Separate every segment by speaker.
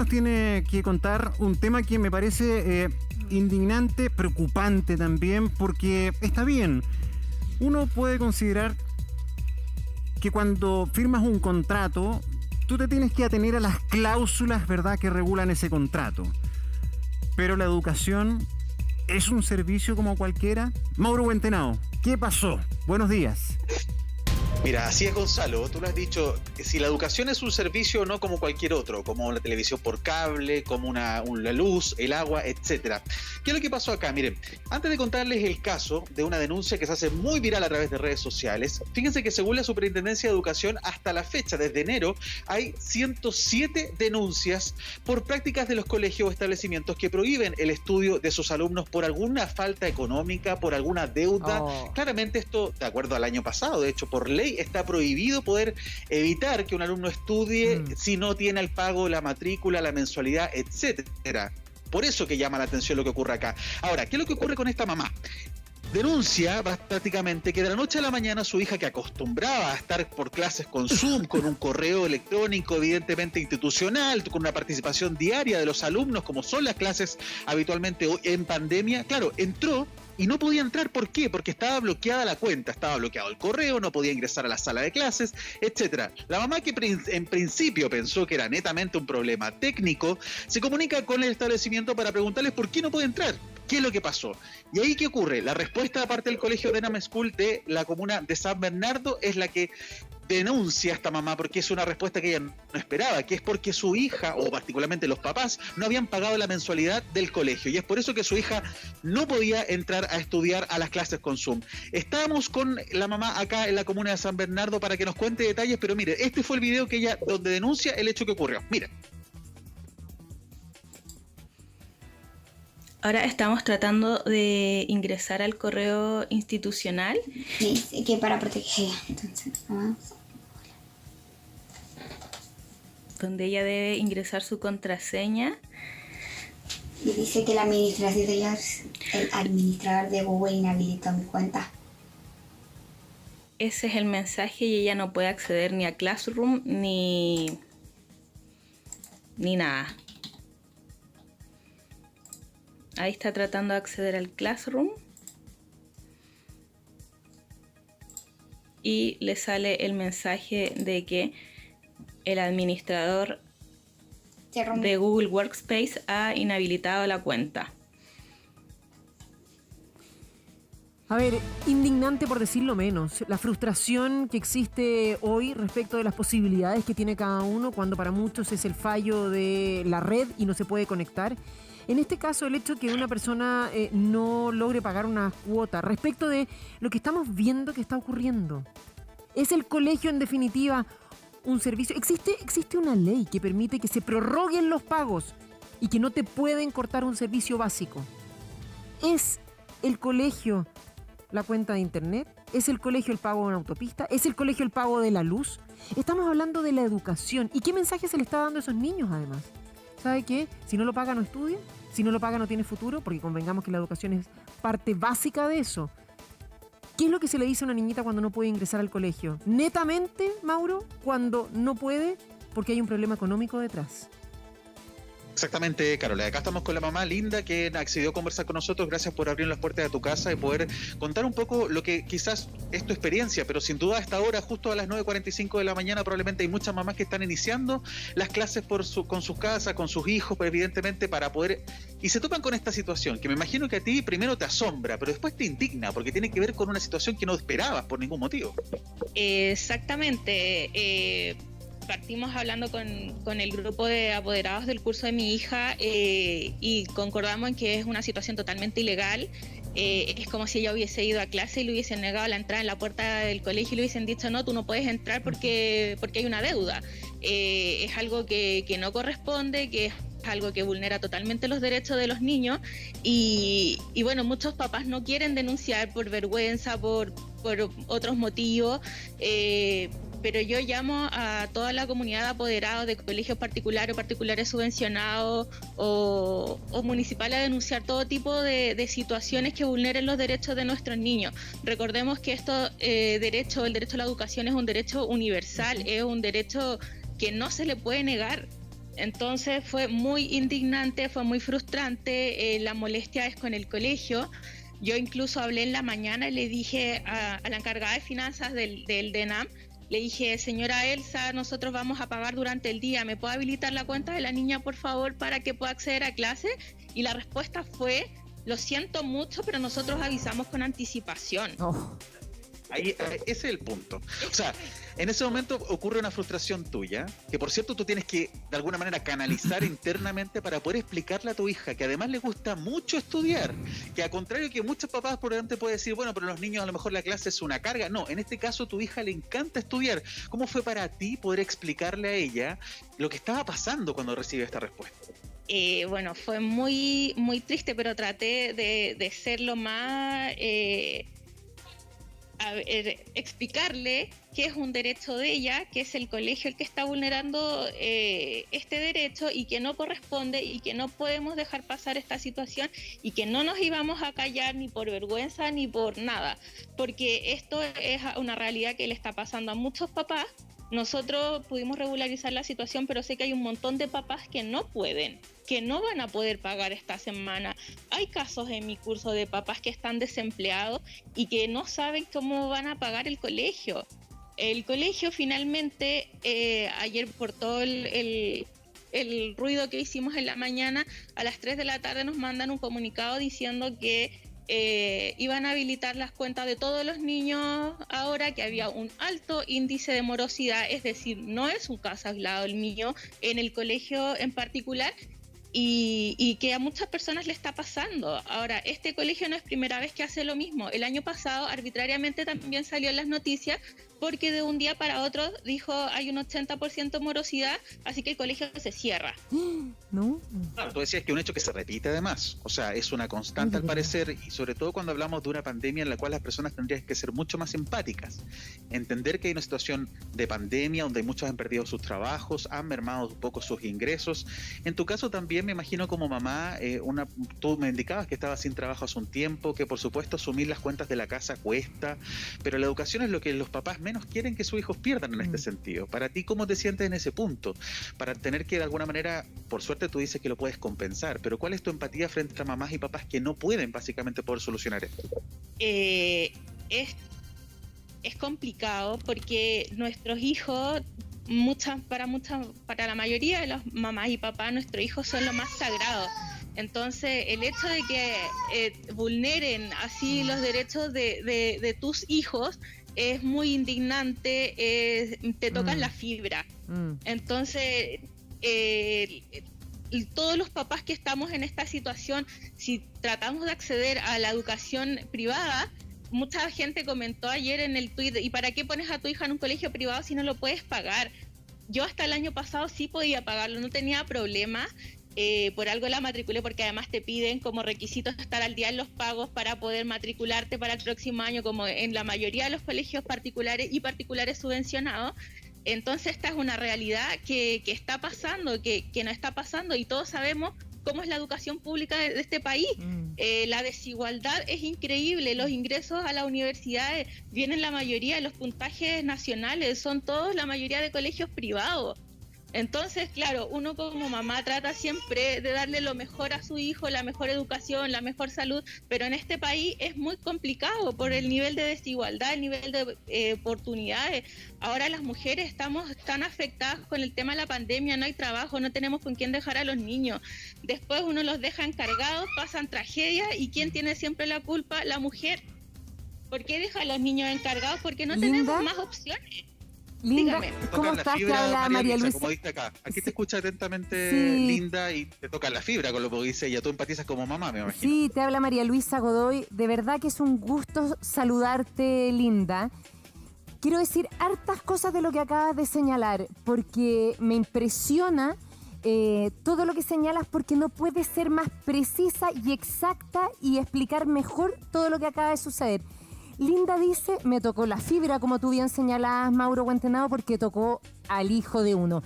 Speaker 1: nos tiene que contar un tema que me parece indignante, preocupante también, porque está bien, uno puede considerar que cuando firmas un contrato, tú te tienes que atener a las cláusulas, ¿verdad?, que regulan ese contrato. Pero la educación es un servicio como cualquiera. Mauro Buentenao, ¿qué pasó? Buenos días.
Speaker 2: Mira, así es, Gonzalo, tú lo has dicho, si la educación es un servicio no como cualquier otro, como la televisión por cable, como la luz, el agua, etcétera. ¿Qué es lo que pasó acá? Miren, antes de contarles el caso de una denuncia que se hace muy viral a través de redes sociales, fíjense que según la Superintendencia de Educación, hasta la fecha, desde enero, hay 107 denuncias por prácticas de los colegios o establecimientos que prohíben el estudio de sus alumnos por alguna falta económica, por alguna deuda. Claramente esto, de acuerdo al año pasado, de hecho, por ley, está prohibido poder evitar que un alumno estudie si no tiene el pago de la matrícula, la mensualidad, etcétera. Por eso que llama la atención lo que ocurre acá. Ahora, ¿qué es lo que ocurre con esta mamá? Denuncia prácticamente que de la noche a la mañana su hija, que acostumbraba a estar por clases con Zoom, con un correo electrónico evidentemente institucional, con una participación diaria de los alumnos, como son las clases habitualmente en pandemia, claro, entró y no podía entrar. ¿Por qué? Porque estaba bloqueada la cuenta, estaba bloqueado el correo, no podía ingresar a la sala de clases, etcétera. La mamá, que en principio pensó que era netamente un problema técnico, se comunica con el establecimiento para preguntarles por qué no puede entrar, qué es lo que pasó. Y ahí, ¿qué ocurre? La respuesta, aparte del colegio Denham School de la comuna de San Bernardo, es la que denuncia a esta mamá, porque es una respuesta que ella no esperaba, que es porque su hija, o particularmente los papás, no habían pagado la mensualidad del colegio, y es por eso que su hija no podía entrar a estudiar a las clases con Zoom. Estábamos con la mamá acá en la comuna de San Bernardo para que nos cuente detalles, pero mire, este fue el video que ella, donde denuncia el hecho que ocurrió. Mira.
Speaker 3: Ahora estamos tratando de ingresar al correo institucional.
Speaker 4: Sí, que para proteger. Entonces, vamos.
Speaker 3: Donde ella debe ingresar su contraseña.
Speaker 4: Y dice que el administrador de Google inhabilitó mi cuenta.
Speaker 3: Ese es el mensaje, y ella no puede acceder ni a Classroom ni nada. Ahí está tratando de acceder al Classroom. Y le sale el mensaje de que el administrador de Google Workspace ha inhabilitado la cuenta.
Speaker 5: A ver, indignante por decirlo menos. La frustración que existe hoy respecto de las posibilidades que tiene cada uno, cuando para muchos es el fallo de la red y no se puede conectar. En este caso, el hecho de que una persona no logre pagar una cuota respecto de lo que estamos viendo que está ocurriendo. ¿Es el colegio, en definitiva, un servicio? Existe una ley que permite que se prorroguen los pagos y que no te pueden cortar un servicio básico. ¿Es el colegio la cuenta de internet? ¿Es el colegio el pago de una autopista? ¿Es el colegio el pago de la luz? Estamos hablando de la educación. ¿Y qué mensaje se le está dando a esos niños, además? ¿Sabe qué? Si no lo paga, no estudia. Si no lo paga, no tiene futuro, porque convengamos que la educación es parte básica de eso. ¿Qué es lo que se le dice a una niñita cuando no puede ingresar al colegio? Netamente, Mauro, cuando no puede, porque hay un problema económico detrás.
Speaker 2: Exactamente, Carola. Acá estamos con la mamá Linda, que accedió a conversar con nosotros. Gracias por abrir las puertas de tu casa y poder contar un poco lo que quizás es tu experiencia, pero sin duda a esta hora, justo a las 9:45 de la mañana, probablemente hay muchas mamás que están iniciando las clases con sus casas, con sus hijos, evidentemente, para poder... Y se topan con esta situación, que me imagino que a ti primero te asombra, pero después te indigna, porque tiene que ver con una situación que no esperabas por ningún motivo.
Speaker 3: Exactamente. Partimos hablando con el grupo de apoderados del curso de mi hija y concordamos en que es una situación totalmente ilegal. Es como si ella hubiese ido a clase y le hubiesen negado la entrada en la puerta del colegio y le hubiesen dicho no, tú no puedes entrar porque hay una deuda. Es algo que no corresponde, que es algo que vulnera totalmente los derechos de los niños y bueno, muchos papás no quieren denunciar por vergüenza, por otros motivos, pero yo llamo a toda la comunidad de apoderados de colegios particulares o particulares subvencionados o municipales a denunciar todo tipo de situaciones que vulneren los derechos de nuestros niños. Recordemos que el derecho a la educación es un derecho universal, es un derecho que no se le puede negar. Entonces fue muy indignante, fue muy frustrante, la molestia es con el colegio. Yo incluso hablé en la mañana y le dije a la encargada de finanzas del DENAM, le dije, señora Elsa, nosotros vamos a pagar durante el día, ¿me puede habilitar la cuenta de la niña, por favor, para que pueda acceder a clase? Y la respuesta fue, lo siento mucho, pero nosotros avisamos con anticipación.
Speaker 2: Ahí, ese es el punto. O sea, en ese momento ocurre una frustración tuya, que por cierto tú tienes que de alguna manera canalizar internamente para poder explicarle a tu hija que además le gusta mucho estudiar, que a contrario que muchos papás por delante pueden decir, bueno, pero los niños a lo mejor la clase es una carga. No, en este caso tu hija le encanta estudiar. ¿Cómo fue para ti poder explicarle a ella lo que estaba pasando cuando recibe esta respuesta?
Speaker 3: Bueno, fue muy, muy triste, pero traté de ser lo más... explicarle que es un derecho de ella, que es el colegio el que está vulnerando este derecho y que no corresponde y que no podemos dejar pasar esta situación y que no nos íbamos a callar ni por vergüenza ni por nada, porque esto es una realidad que le está pasando a muchos papás. Nosotros pudimos regularizar la situación, pero sé que hay un montón de papás que no pueden, que no van a poder pagar esta semana. Hay casos en mi curso de papás que están desempleados y que no saben cómo van a pagar el colegio. El colegio finalmente, ayer por todo el ruido que hicimos en la mañana, a las 3 de la tarde nos mandan un comunicado diciendo que iban a habilitar las cuentas de todos los niños ahora, que había un alto índice de morosidad, es decir, no es un caso aislado el mío en el colegio en particular, y que a muchas personas le está pasando. Ahora, este colegio no es primera vez que hace lo mismo. El año pasado arbitrariamente también salió en las noticias porque de un día para otro dijo hay un 80% morosidad, así que el colegio se cierra.
Speaker 5: ¿No?
Speaker 2: Claro, tú decías que un hecho que se repite además, o sea, es una constante al parecer, y sobre todo cuando hablamos de una pandemia en la cual las personas tendrían que ser mucho más empáticas, entender que hay una situación de pandemia donde muchos han perdido sus trabajos, han mermado un poco sus ingresos. En tu caso también me imagino como mamá, tú me indicabas que estabas sin trabajo hace un tiempo, que por supuesto asumir las cuentas de la casa cuesta, pero la educación es lo que los papás menos quieren que sus hijos pierdan en este sentido. Para ti, ¿cómo te sientes en ese punto? Para tener que de alguna manera, por suerte tú dices que lo puedes compensar, pero ¿cuál es tu empatía frente a mamás y papás que no pueden básicamente poder solucionar esto?
Speaker 3: Es complicado porque nuestros hijos, para la mayoría de las mamás y papás, nuestros hijos son lo más sagrado. Entonces, el hecho de que vulneren así los derechos de tus hijos es muy indignante, te tocan la fibra. Entonces, todos los papás que estamos en esta situación, si tratamos de acceder a la educación privada, mucha gente comentó ayer en el tweet, ¿y para qué pones a tu hija en un colegio privado si no lo puedes pagar? Yo hasta el año pasado sí podía pagarlo, no tenía problema. Por algo la matriculé, porque además te piden como requisitos estar al día en los pagos para poder matricularte para el próximo año, como en la mayoría de los colegios particulares y particulares subvencionados. Entonces esta es una realidad que está pasando, que no está pasando, y todos sabemos cómo es la educación pública de este país. La desigualdad es increíble, los ingresos a la universidad vienen la mayoría de los puntajes nacionales, son todos la mayoría de colegios privados. Entonces, claro, uno como mamá trata siempre de darle lo mejor a su hijo, la mejor educación, la mejor salud, pero en este país es muy complicado por el nivel de desigualdad, el nivel de oportunidades. Ahora las mujeres estamos tan afectadas con el tema de la pandemia, no hay trabajo, no tenemos con quién dejar a los niños. Después uno los deja encargados, pasan tragedias, ¿y quién tiene siempre la culpa? La mujer. ¿Por qué deja a los niños encargados? Porque no tenemos más opciones.
Speaker 5: Linda, ¿cómo estás? Te habla María Luisa.
Speaker 2: Como dice acá. Aquí te escucha atentamente,
Speaker 5: sí.
Speaker 2: Linda, y te toca la fibra con lo que dice ella. Tú empatizas como mamá, me imagino.
Speaker 5: Sí, te habla María Luisa Godoy. De verdad que es un gusto saludarte, Linda. Quiero decir hartas cosas de lo que acabas de señalar, porque me impresiona todo lo que señalas, porque no puedes ser más precisa y exacta y explicar mejor todo lo que acaba de suceder. Linda dice, me tocó la fibra, como tú bien señalabas, Mauro Huentenado, porque tocó al hijo de uno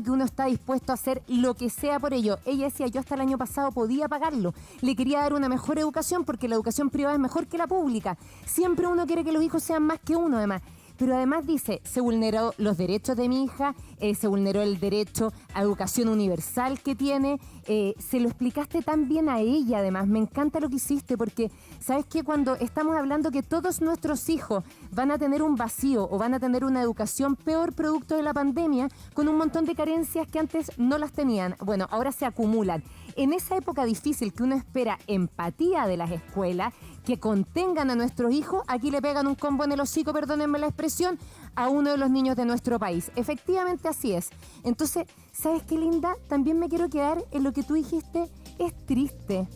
Speaker 5: que uno está dispuesto a hacer lo que sea por ello. Ella decía, yo hasta el año pasado podía pagarlo, le quería dar una mejor educación porque la educación privada es mejor que la pública. Siempre uno quiere que los hijos sean más que uno, además.
Speaker 6: pero además dice, se vulneró los derechos de mi hija, se vulneró el derecho a educación universal que tiene, se lo explicaste tan bien a ella además, me encanta lo que hiciste porque, ¿sabes qué? Cuando estamos hablando que todos nuestros hijos van a tener un vacío o van a tener una educación peor producto de la pandemia, con un montón de carencias que antes no las tenían, bueno, ahora se acumulan. En esa época difícil que uno espera empatía de las escuelas, que contengan a nuestros hijos, aquí le pegan un combo en el hocico, perdónenme la expresión, a uno de los niños de nuestro país. Efectivamente así es. Entonces, ¿sabes qué, Linda? También me quiero quedar en lo que tú dijiste, es triste.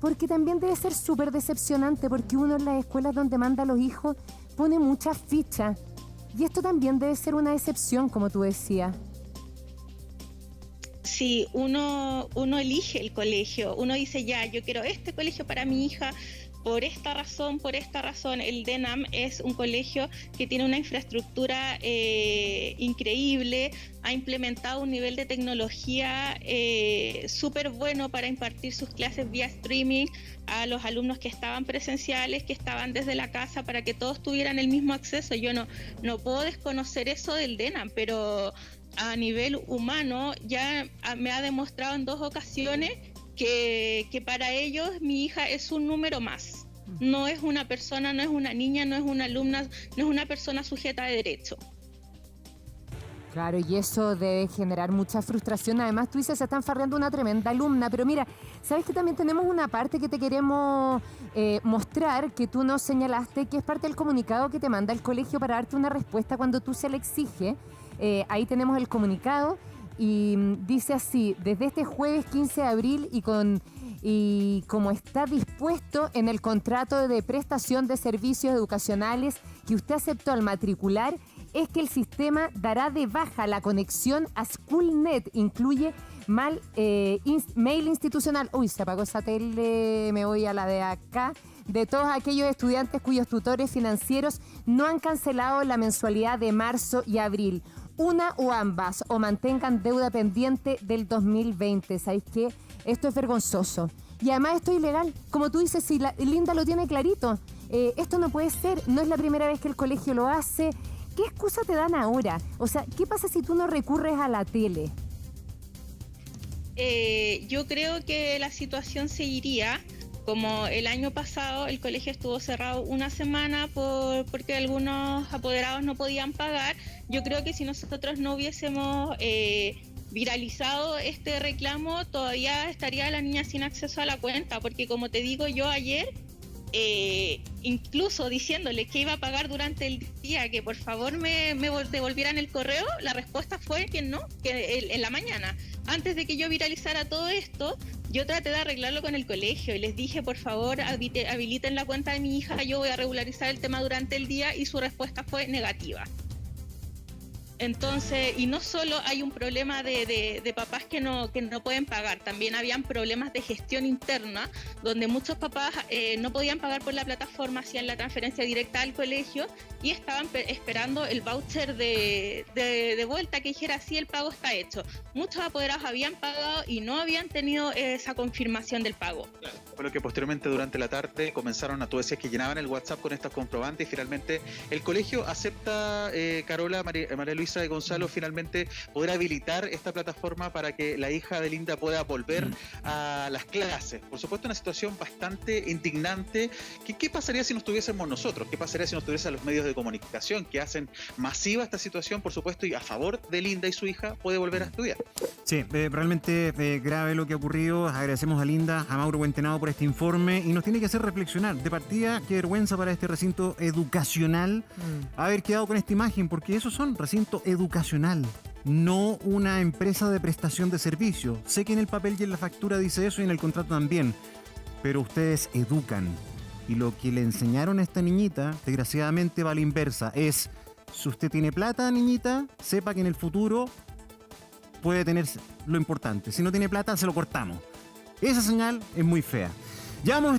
Speaker 6: Porque también debe ser súper decepcionante, porque uno en las escuelas donde manda a los hijos pone muchas fichas. Y esto también debe ser una decepción, como tú decías.
Speaker 3: Sí, uno elige el colegio, uno dice ya, yo quiero este colegio para mi hija por esta razón. El DENAM es un colegio que tiene una infraestructura increíble, ha implementado un nivel de tecnología súper bueno para impartir sus clases vía streaming a los alumnos que estaban presenciales, que estaban desde la casa, para que todos tuvieran el mismo acceso. Yo no puedo desconocer eso del DENAM, pero a nivel humano ya me ha demostrado en 2 ocasiones que para ellos mi hija es un número más. No es una persona, no es una niña, no es una alumna, no es una persona sujeta de derecho.
Speaker 6: Claro, y eso debe generar mucha frustración. Además, tú dices, se están farreando una tremenda alumna. Pero mira, ¿sabes que también tenemos una parte que te queremos mostrar, que tú nos señalaste, que es parte del comunicado que te manda el colegio para darte una respuesta cuando tú se le exige? Ahí tenemos el comunicado y dice así: desde este jueves 15 de abril y como está dispuesto en el contrato de prestación de servicios educacionales que usted aceptó al matricular, es que el sistema dará de baja la conexión a SchoolNet, incluye mail institucional. Uy, se apagó esa tele, me voy a la de acá. De todos aquellos estudiantes cuyos tutores financieros no han cancelado la mensualidad de marzo y abril, una o ambas, o mantengan deuda pendiente del 2020. ¿Sabéis qué? Esto es vergonzoso. Y además esto es ilegal. Como tú dices, si Linda lo tiene clarito. Esto no puede ser. No es la primera vez que el colegio lo hace. ¿Qué excusa te dan ahora? O sea, ¿qué pasa si tú no recurres a la tele?
Speaker 3: Yo creo que la situación seguiría. Como el año pasado el colegio estuvo cerrado una semana porque algunos apoderados no podían pagar, yo creo que si nosotros no hubiésemos viralizado este reclamo, todavía estaría la niña sin acceso a la cuenta, porque como te digo yo ayer, incluso diciéndole que iba a pagar durante el día, que por favor me devolvieran el correo, la respuesta fue que no, que en la mañana. Antes de que yo viralizara todo esto, yo traté de arreglarlo con el colegio y les dije, por favor, habiliten la cuenta de mi hija, yo voy a regularizar el tema durante el día, y su respuesta fue negativa. Entonces, y no solo hay un problema de papás que no pueden pagar, también habían problemas de gestión interna, donde muchos papás no podían pagar por la plataforma, hacían la transferencia directa al colegio y estaban esperando el voucher de vuelta que dijera sí, el pago está hecho. Muchos apoderados habían pagado y no habían tenido esa confirmación del pago.
Speaker 2: Claro. Pero que posteriormente durante la tarde comenzaron tú decías que llenaban el WhatsApp con estos comprobantes y finalmente el colegio acepta, Carola, María Luisa y Gonzalo, finalmente poder habilitar esta plataforma para que la hija de Linda pueda volver a las clases. Por supuesto, una situación bastante indignante. ¿Qué pasaría si no estuviésemos nosotros? ¿Qué pasaría si no estuviesen los medios de comunicación que hacen masiva esta situación, por supuesto, y a favor de Linda y su hija puede volver a estudiar?
Speaker 1: Sí, realmente grave lo que ha ocurrido. Agradecemos a Linda, a Mauro Buentenado por este informe y nos tiene que hacer reflexionar. De partida, qué vergüenza para este recinto educacional haber quedado con esta imagen, porque esos son recinto educacional, no una empresa de prestación de servicios. Sé que en el papel y en la factura dice eso y en el contrato también, pero ustedes educan. Y lo que le enseñaron a esta niñita, desgraciadamente va a la inversa. Es, si usted tiene plata, niñita, sepa que en el futuro puede tener lo importante. Si no tiene plata, se lo cortamos. Esa señal es muy fea. Ya vamos a estar